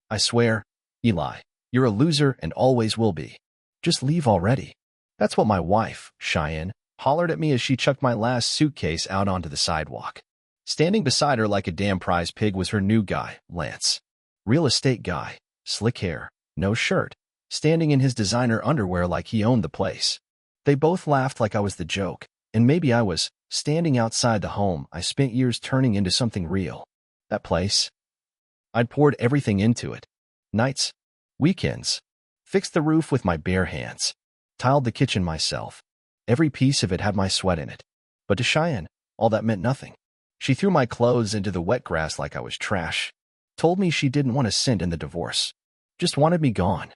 I swear, Eli, you're a loser and always will be. Just leave already. That's what my wife, Cheyenne, hollered at me as she chucked my last suitcase out onto the sidewalk. Standing beside her like a damn prize pig was her new guy, Lance. Real estate guy, slick hair, no shirt, standing in his designer underwear like he owned the place. They both laughed like I was the joke, and maybe I was, standing outside the home I spent years turning into something real. That place. I'd poured everything into it. Nights, weekends. Fixed the roof with my bare hands. Tiled the kitchen myself. Every piece of it had my sweat in it. But to Cheyenne, all that meant nothing. She threw my clothes into the wet grass like I was trash. Told me she didn't want a cent in the divorce. Just wanted me gone.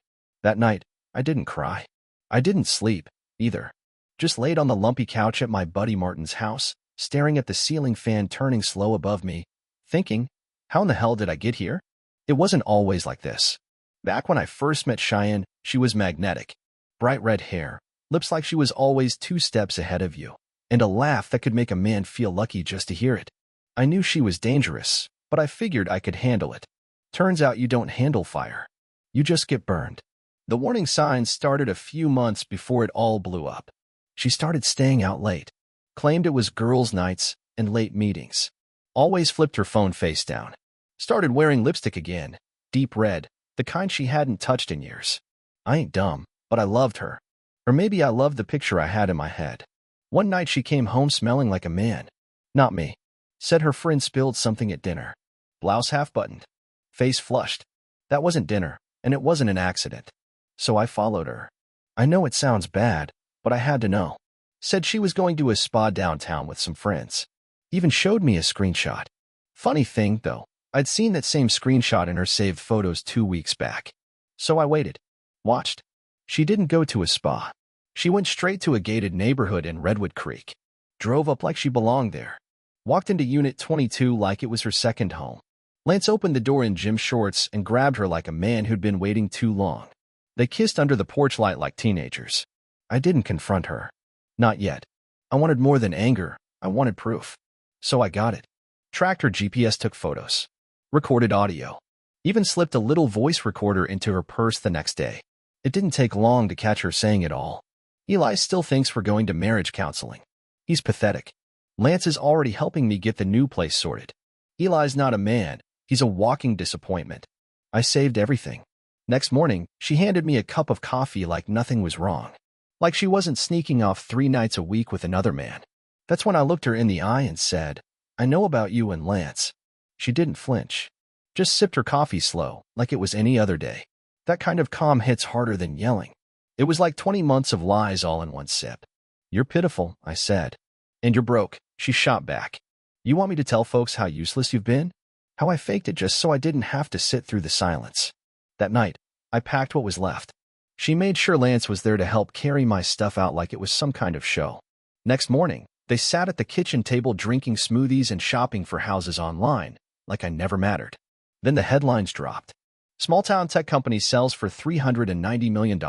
That night, I didn't cry. I didn't sleep, either. Just laid on the lumpy couch at my buddy Martin's house, staring at the ceiling fan turning slow above me, thinking, how in the hell did I get here? It wasn't always like this. Back when I first met Cheyenne, she was magnetic. Bright red hair, lips like she was always 2 steps ahead of you, and a laugh that could make a man feel lucky just to hear it. I knew she was dangerous, but I figured I could handle it. Turns out you don't handle fire. You just get burned. The warning signs started a few months before it all blew up. She started staying out late, claimed it was girls' nights and late meetings. Always flipped her phone face down. Started wearing lipstick again, deep red, the kind she hadn't touched in years. I ain't dumb, but I loved her. Or maybe I loved the picture I had in my head. One night she came home smelling like a man. Not me. Said her friend spilled something at dinner. Blouse half-buttoned. Face flushed. That wasn't dinner, and it wasn't an accident. So I followed her. I know it sounds bad, but I had to know. Said she was going to a spa downtown with some friends. Even showed me a screenshot. Funny thing, though, I'd seen that same screenshot in her saved photos 2 weeks back. So I waited. Watched. She didn't go to a spa. She went straight to a gated neighborhood in Redwood Creek. Drove up like she belonged there. Walked into Unit 22 like it was her second home. Lance opened the door in gym shorts and grabbed her like a man who'd been waiting too long. They kissed under the porch light like teenagers. I didn't confront her. Not yet. I wanted more than anger. I wanted proof. So I got it. Tracked her GPS, took photos. Recorded audio. Even slipped a little voice recorder into her purse the next day. It didn't take long to catch her saying it all. Eli still thinks we're going to marriage counseling. He's pathetic. Lance is already helping me get the new place sorted. Eli's not a man. He's a walking disappointment. I saved everything. Next morning, she handed me a cup of coffee like nothing was wrong. Like she wasn't sneaking off 3 nights a week with another man. That's when I looked her in the eye and said, I know about you and Lance. She didn't flinch. Just sipped her coffee slow, like it was any other day. That kind of calm hits harder than yelling. It was like 20 months of lies all in one sip. You're pitiful, I said. And you're broke, she shot back. You want me to tell folks how useless you've been? How I faked it just so I didn't have to sit through the silence. That night, I packed what was left. She made sure Lance was there to help carry my stuff out like it was some kind of show. Next morning, they sat at the kitchen table drinking smoothies and shopping for houses online, like I never mattered. Then the headlines dropped. Small-town tech company sells for $390 million.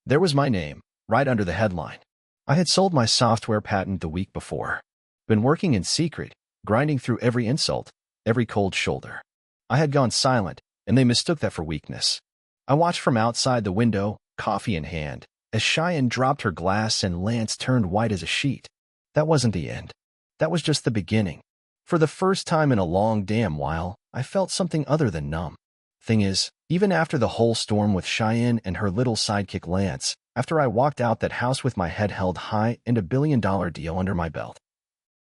There was my name, right under the headline. I had sold my software patent the week before. Been working in secret, grinding through every insult, every cold shoulder. I had gone silent, and they mistook that for weakness. I watched from outside the window, coffee in hand, as Cheyenne dropped her glass and Lance turned white as a sheet. That wasn't the end. That was just the beginning. For the first time in a long damn while, I felt something other than numb. Thing is, even after the whole storm with Cheyenne and her little sidekick Lance, after I walked out that house with my head held high and $1 billion deal under my belt,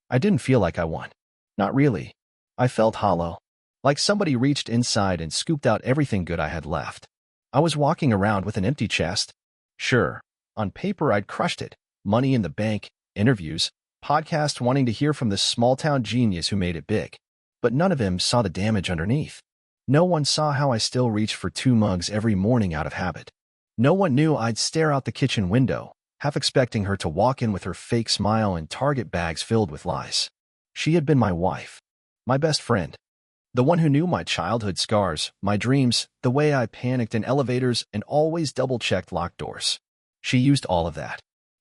I didn't feel like I won. Not really. I felt hollow. Like somebody reached inside and scooped out everything good I had left. I was walking around with an empty chest. Sure, on paper I'd crushed it. Money in the bank, interviews, podcast wanting to hear from this small-town genius who made it big. But none of them saw the damage underneath. No one saw how I still reached for 2 mugs every morning out of habit. No one knew I'd stare out the kitchen window, half expecting her to walk in with her fake smile and Target bags filled with lies. She had been my wife. My best friend. The one who knew my childhood scars, my dreams, the way I panicked in elevators and always double-checked locked doors. She used all of that.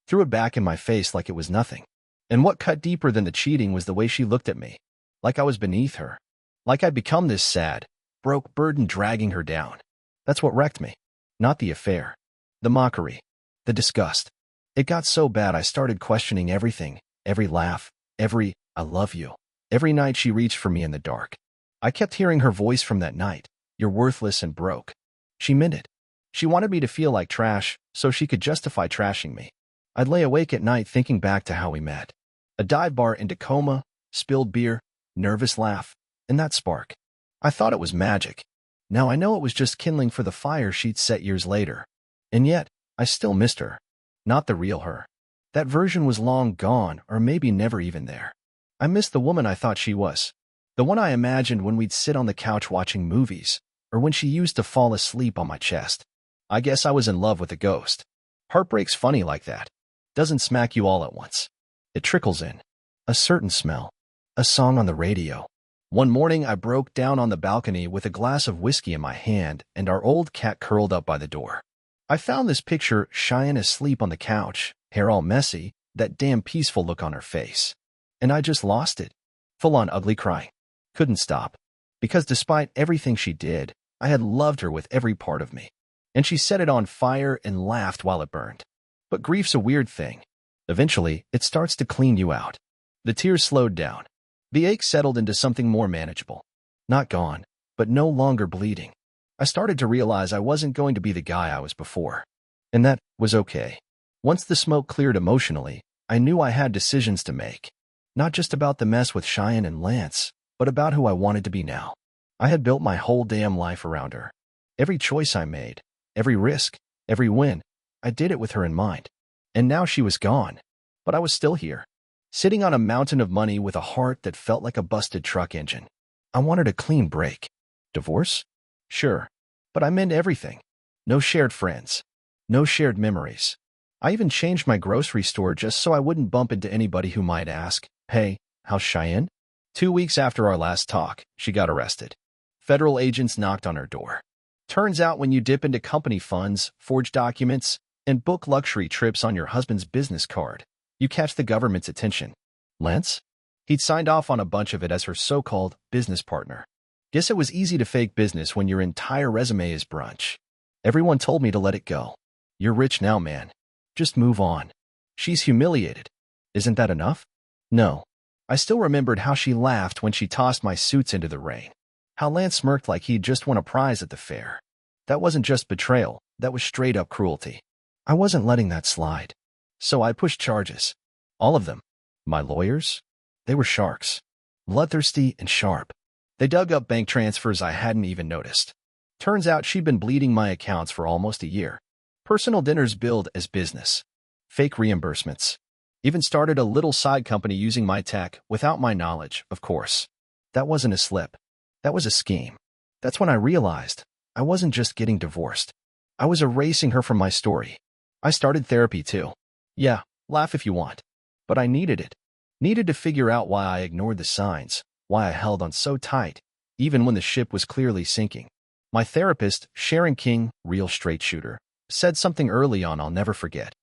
Threw it back in my face like it was nothing. And what cut deeper than the cheating was the way she looked at me. Like I was beneath her. Like I'd become this sad, broke burden dragging her down. That's what wrecked me. Not the affair. The mockery. The disgust. It got so bad I started questioning everything, every laugh, every "I love you." Every night she reached for me in the dark. I kept hearing her voice from that night. "You're worthless and broke." She meant it. She wanted me to feel like trash so she could justify trashing me. I'd lay awake at night thinking back to how we met. A dive bar in Tacoma, spilled beer, nervous laugh, and that spark. I thought it was magic. Now I know it was just kindling for the fire she'd set years later. And yet, I still missed her. Not the real her. That version was long gone, or maybe never even there. I missed the woman I thought she was. The one I imagined when we'd sit on the couch watching movies, or when she used to fall asleep on my chest. I guess I was in love with a ghost. Heartbreak's funny like that. Doesn't smack you all at once. It trickles in. A certain smell. A song on the radio. One morning I broke down on the balcony with a glass of whiskey in my hand and our old cat curled up by the door. I found this picture, Cheyenne asleep on the couch, hair all messy, that damn peaceful look on her face. And I just lost it. Full-on ugly crying. Couldn't stop. Because despite everything she did, I had loved her with every part of me. And she set it on fire and laughed while it burned. But grief's a weird thing. Eventually, it starts to clean you out. The tears slowed down. The ache settled into something more manageable. Not gone, but no longer bleeding. I started to realize I wasn't going to be the guy I was before. And that was okay. Once the smoke cleared emotionally, I knew I had decisions to make. Not just about the mess with Cheyenne and Lance, but about who I wanted to be now. I had built my whole damn life around her. Every choice I made, every risk, every win, I did it with her in mind. And now she was gone. But I was still here, sitting on a mountain of money with a heart that felt like a busted truck engine. I wanted a clean break. Divorce? Sure. But I meant everything. No shared friends. No shared memories. I even changed my grocery store just so I wouldn't bump into anybody who might ask, "Hey, how's Cheyenne?" 2 weeks after our last talk, she got arrested. Federal agents knocked on her door. Turns out when you dip into company funds, forge documents, and book luxury trips on your husband's business card, you catch the government's attention. Lance? He'd signed off on a bunch of it as her so-called business partner. Guess it was easy to fake business when your entire resume is brunch. Everyone told me to let it go. You're rich now, man. Just move on. She's humiliated. Isn't that enough? No. I still remembered how she laughed when she tossed my suits into the rain. How Lance smirked like he'd just won a prize at the fair. That wasn't just betrayal, that was straight-up cruelty. I wasn't letting that slide. So I pushed charges. All of them. My lawyers? They were sharks. Bloodthirsty and sharp. They dug up bank transfers I hadn't even noticed. Turns out she'd been bleeding my accounts for almost a year. Personal dinners billed as business. Fake reimbursements. Even started a little side company using my tech without my knowledge, of course. That wasn't a slip. That was a scheme. That's when I realized I wasn't just getting divorced. I was erasing her from my story. I started therapy too. Yeah, laugh if you want. But I needed it. Needed to figure out why I ignored the signs, why I held on so tight, even when the ship was clearly sinking. My therapist, Sharon King, real straight shooter, said something early on I'll never forget.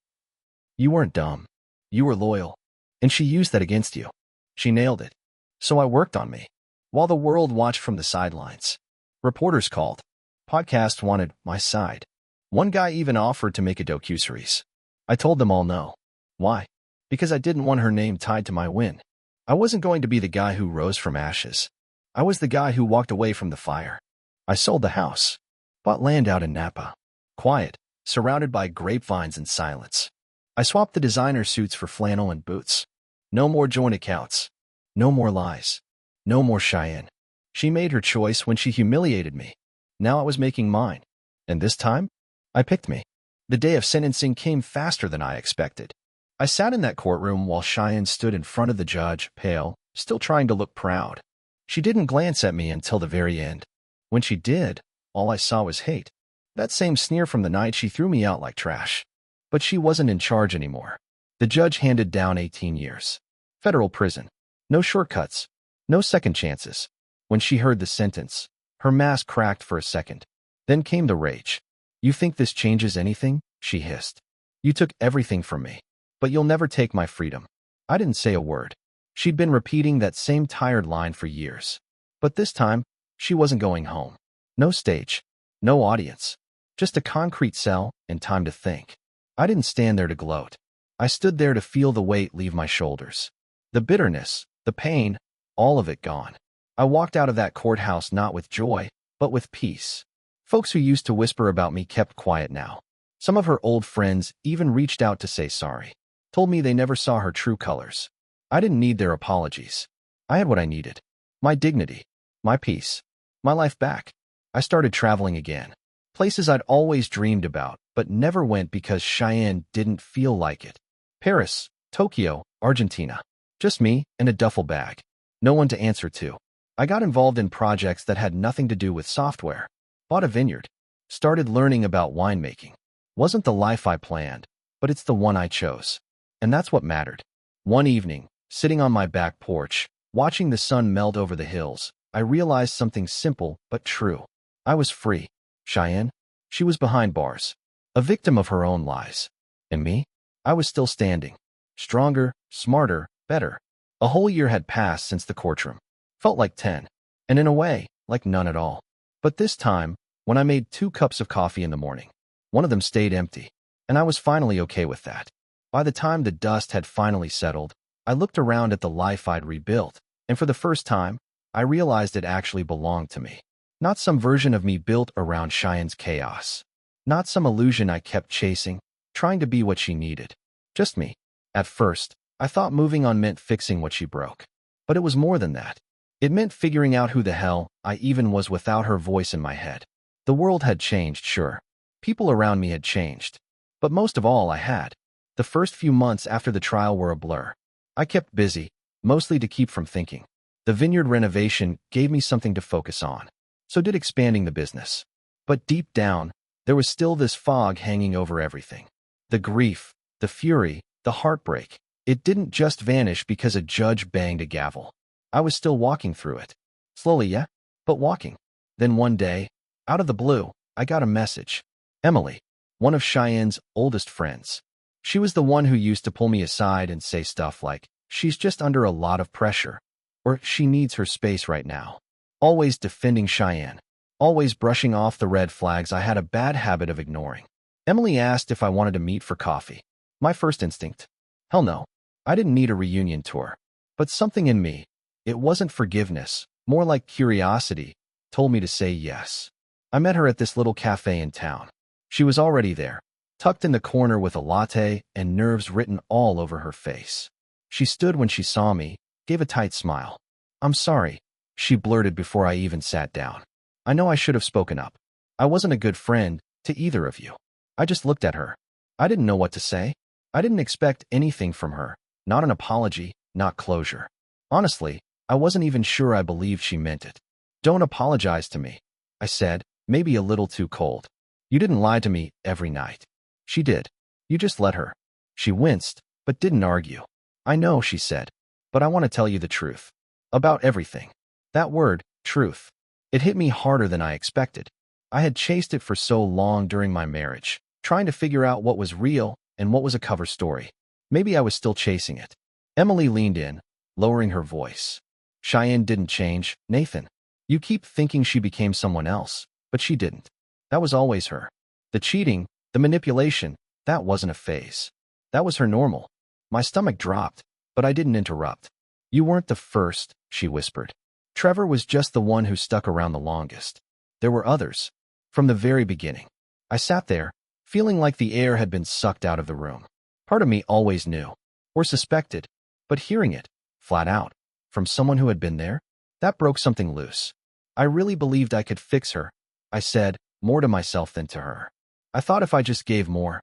You weren't dumb. You were loyal. And she used that against you. She nailed it. So I worked on me. While the world watched from the sidelines. Reporters called. Podcasts wanted my side. One guy even offered to make a docuseries. I told them all no. Why? Because I didn't want her name tied to my win. I wasn't going to be the guy who rose from ashes. I was the guy who walked away from the fire. I sold the house. Bought land out in Napa. Quiet, surrounded by grapevines and silence. I swapped the designer suits for flannel and boots. No more joint accounts. No more lies. No more Cheyenne. She made her choice when she humiliated me. Now I was making mine. And this time, I picked me. The day of sentencing came faster than I expected. I sat in that courtroom while Cheyenne stood in front of the judge, pale, still trying to look proud. She didn't glance at me until the very end. When she did, all I saw was hate. That same sneer from the night she threw me out like trash. But she wasn't in charge anymore. The judge handed down 18 years. Federal prison. No shortcuts. No second chances. When she heard the sentence, her mask cracked for a second. Then came the rage. You think this changes anything? She hissed. You took everything from me. But you'll never take my freedom. I didn't say a word. She'd been repeating that same tired line for years. But this time, she wasn't going home. No stage. No audience. Just a concrete cell and time to think. I didn't stand there to gloat. I stood there to feel the weight leave my shoulders. The bitterness, the pain, all of it gone. I walked out of that courthouse not with joy, but with peace. Folks who used to whisper about me kept quiet now. Some of her old friends even reached out to say sorry. Told me they never saw her true colors. I didn't need their apologies. I had what I needed. My dignity. My peace. My life back. I started traveling again. Places I'd always dreamed about, but never went because Cheyenne didn't feel like it. Paris, Tokyo, Argentina. Just me and a duffel bag. No one to answer to. I got involved in projects that had nothing to do with software. Bought a vineyard. Started learning about winemaking. Wasn't the life I planned, but it's the one I chose. And that's what mattered. One evening, sitting on my back porch, watching the sun melt over the hills, I realized something simple but true. I was free. Cheyenne? She was behind bars. A victim of her own lies. And me? I was still standing. Stronger, smarter, better. A whole year had passed since the courtroom. Felt like 10. And in a way, like none at all. But this time, when I made 2 cups of coffee in the morning, one of them stayed empty. And I was finally okay with that. By the time the dust had finally settled, I looked around at the life I'd rebuilt, and for the first time, I realized it actually belonged to me. Not some version of me built around Cheyenne's chaos. Not some illusion I kept chasing, trying to be what she needed. Just me. At first, I thought moving on meant fixing what she broke. But it was more than that. It meant figuring out who the hell I even was without her voice in my head. The world had changed, sure. People around me had changed. But most of all, I had. The first few months after the trial were a blur. I kept busy, mostly to keep from thinking. The vineyard renovation gave me something to focus on. So did expanding the business. But deep down, there was still this fog hanging over everything. The grief, the fury, the heartbreak. It didn't just vanish because a judge banged a gavel. I was still walking through it. Slowly, yeah, but walking. Then one day, out of the blue, I got a message. Emily, one of Cheyenne's oldest friends. She was the one who used to pull me aside and say stuff like, she's just under a lot of pressure, or she needs her space right now. Always defending Cheyenne. Always brushing off the red flags I had a bad habit of ignoring. Emily asked if I wanted to meet for coffee. My first instinct? Hell no. I didn't need a reunion tour. But something in me, it wasn't forgiveness, more like curiosity, told me to say yes. I met her at this little cafe in town. She was already there, tucked in the corner with a latte and nerves written all over her face. She stood when she saw me, gave a tight smile. I'm sorry, she blurted before I even sat down. I know I should have spoken up. I wasn't a good friend to either of you. I just looked at her. I didn't know what to say. I didn't expect anything from her. Not an apology, not closure. Honestly, I wasn't even sure I believed she meant it. Don't apologize to me, I said, maybe a little too cold. You didn't lie to me every night. She did. You just let her. She winced, but didn't argue. I know, she said, but I want to tell you the truth. About everything. That word, truth. It hit me harder than I expected. I had chased it for so long during my marriage, trying to figure out what was real and what was a cover story. Maybe I was still chasing it. Emily leaned in, lowering her voice. Cheyenne didn't change, Nathan. You keep thinking she became someone else, but she didn't. That was always her. The cheating, the manipulation, that wasn't a phase. That was her normal. My stomach dropped, but I didn't interrupt. You weren't the first, she whispered. Trevor was just the one who stuck around the longest. There were others. From the very beginning. I sat there, feeling like the air had been sucked out of the room. Part of me always knew, or suspected, but hearing it, flat out, from someone who had been there, that broke something loose. I really believed I could fix her, I said, more to myself than to her. I thought if I just gave more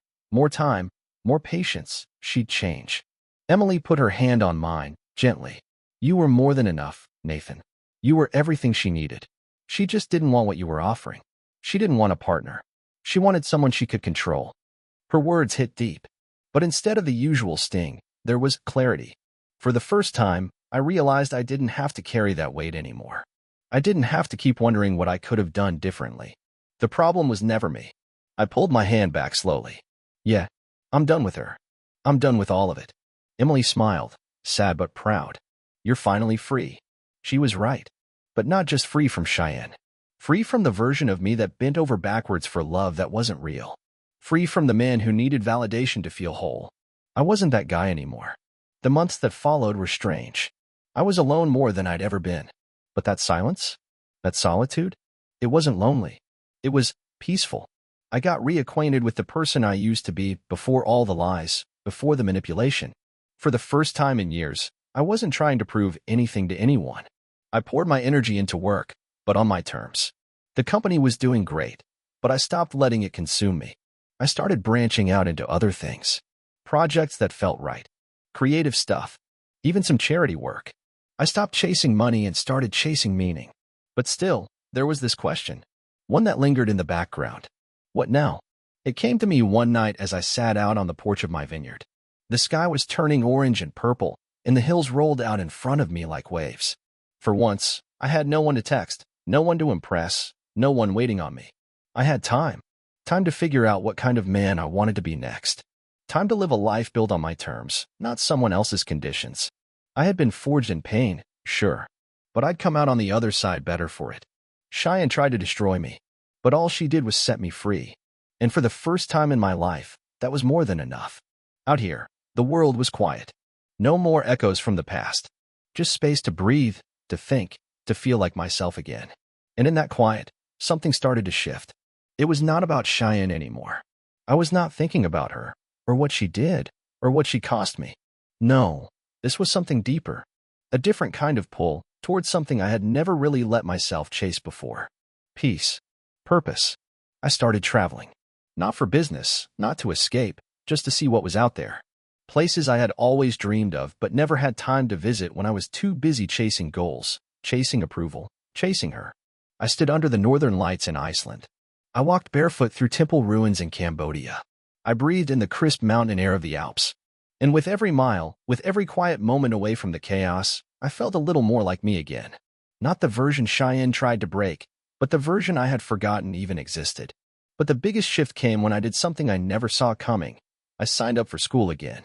time, more patience, she'd change. Emily put her hand on mine, gently. You were more than enough, Nathan. You were everything she needed. She just didn't want what you were offering. She didn't want a partner. She wanted someone she could control. Her words hit deep. But instead of the usual sting, there was clarity. For the first time, I realized I didn't have to carry that weight anymore. I didn't have to keep wondering what I could have done differently. The problem was never me. I pulled my hand back slowly. Yeah, I'm done with her. I'm done with all of it. Emily smiled, sad but proud. You're finally free. She was right. But not just free from Cheyenne. Free from the version of me that bent over backwards for love that wasn't real. Free from the man who needed validation to feel whole. I wasn't that guy anymore. The months that followed were strange. I was alone more than I'd ever been. But that silence? That solitude? It wasn't lonely. It was peaceful. I got reacquainted with the person I used to be before all the lies, before the manipulation. For the first time in years, I wasn't trying to prove anything to anyone. I poured my energy into work, but on my terms. The company was doing great, but I stopped letting it consume me. I started branching out into other things. Projects that felt right. Creative stuff. Even some charity work. I stopped chasing money and started chasing meaning. But still, there was this question. One that lingered in the background. What now? It came to me one night as I sat out on the porch of my vineyard. The sky was turning orange and purple, and the hills rolled out in front of me like waves. For once, I had no one to text, no one to impress, no one waiting on me. I had time. Time to figure out what kind of man I wanted to be next. Time to live a life built on my terms, not someone else's conditions. I had been forged in pain, sure, but I'd come out on the other side better for it. Cheyenne tried to destroy me, but all she did was set me free. And for the first time in my life, that was more than enough. Out here, the world was quiet. No more echoes from the past. Just space to breathe, to think, to feel like myself again. And in that quiet, something started to shift. It was not about Cheyenne anymore. I was not thinking about her, or what she did, or what she cost me. No, this was something deeper. A different kind of pull towards something I had never really let myself chase before. Peace. Purpose. I started traveling. Not for business, not to escape, just to see what was out there. Places I had always dreamed of but never had time to visit when I was too busy chasing goals, chasing approval, chasing her. I stood under the northern lights in Iceland. I walked barefoot through temple ruins in Cambodia. I breathed in the crisp mountain air of the Alps. And with every mile, with every quiet moment away from the chaos, I felt a little more like me again. Not the version Cheyenne tried to break, but the version I had forgotten even existed. But the biggest shift came when I did something I never saw coming. I signed up for school again.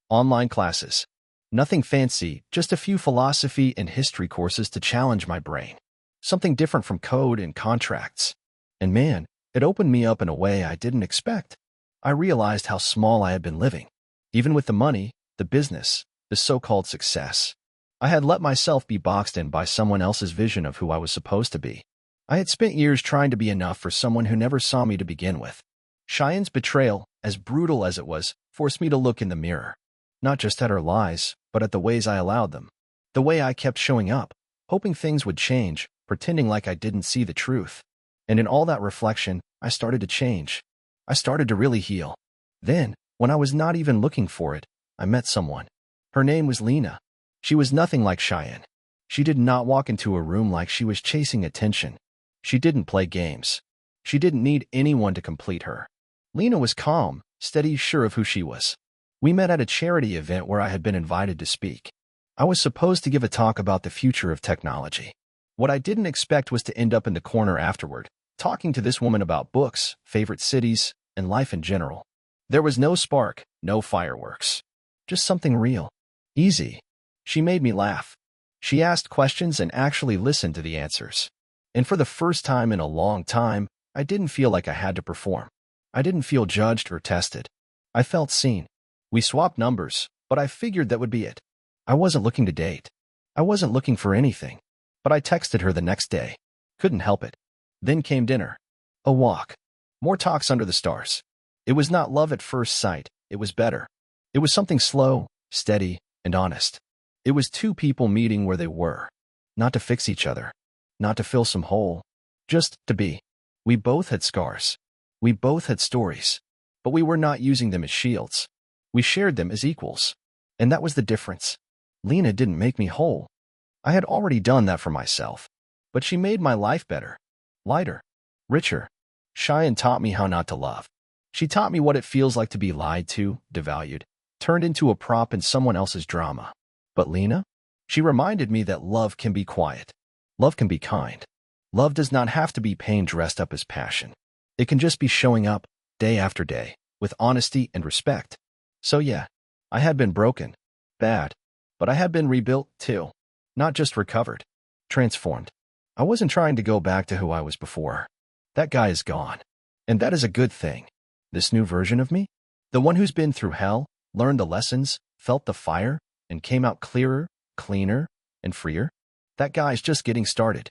Online classes. Nothing fancy, just a few philosophy and history courses to challenge my brain. Something different from code and contracts. And man, it opened me up in a way I didn't expect. I realized how small I had been living. Even with the money, the business, the so-called success. I had let myself be boxed in by someone else's vision of who I was supposed to be. I had spent years trying to be enough for someone who never saw me to begin with. Cheyenne's betrayal, as brutal as it was, forced me to look in the mirror. Not just at her lies, but at the ways I allowed them. The way I kept showing up, hoping things would change, pretending like I didn't see the truth. And in all that reflection, I started to change. I started to really heal. Then, when I was not even looking for it, I met someone. Her name was Lena. She was nothing like Cheyenne. She did not walk into a room like she was chasing attention. She didn't play games. She didn't need anyone to complete her. Lena was calm, steady, sure of who she was. We met at a charity event where I had been invited to speak. I was supposed to give a talk about the future of technology. What I didn't expect was to end up in the corner afterward, talking to this woman about books, favorite cities, and life in general. There was no spark, no fireworks. Just something real. Easy. She made me laugh. She asked questions and actually listened to the answers. And for the first time in a long time, I didn't feel like I had to perform. I didn't feel judged or tested. I felt seen. We swapped numbers, but I figured that would be it. I wasn't looking to date. I wasn't looking for anything. But I texted her the next day. Couldn't help it. Then came dinner. A walk. More talks under the stars. It was not love at first sight. It was better. It was something slow, steady, and honest. It was two people meeting where they were. Not to fix each other. Not to fill some hole. Just to be. We both had scars. We both had stories. But we were not using them as shields. We shared them as equals. And that was the difference. Lena didn't make me whole. I had already done that for myself. But she made my life better. Lighter. Richer. Cheyenne taught me how not to love. She taught me what it feels like to be lied to, devalued, turned into a prop in someone else's drama. But Lena? She reminded me that love can be quiet. Love can be kind. Love does not have to be pain dressed up as passion. It can just be showing up, day after day, with honesty and respect. So yeah, I had been broken. Bad. But I had been rebuilt, too. Not just recovered. Transformed. I wasn't trying to go back to who I was before. That guy is gone. And that is a good thing. This new version of me? The one who's been through hell, learned the lessons, felt the fire, and came out clearer, cleaner, and freer? That guy's just getting started.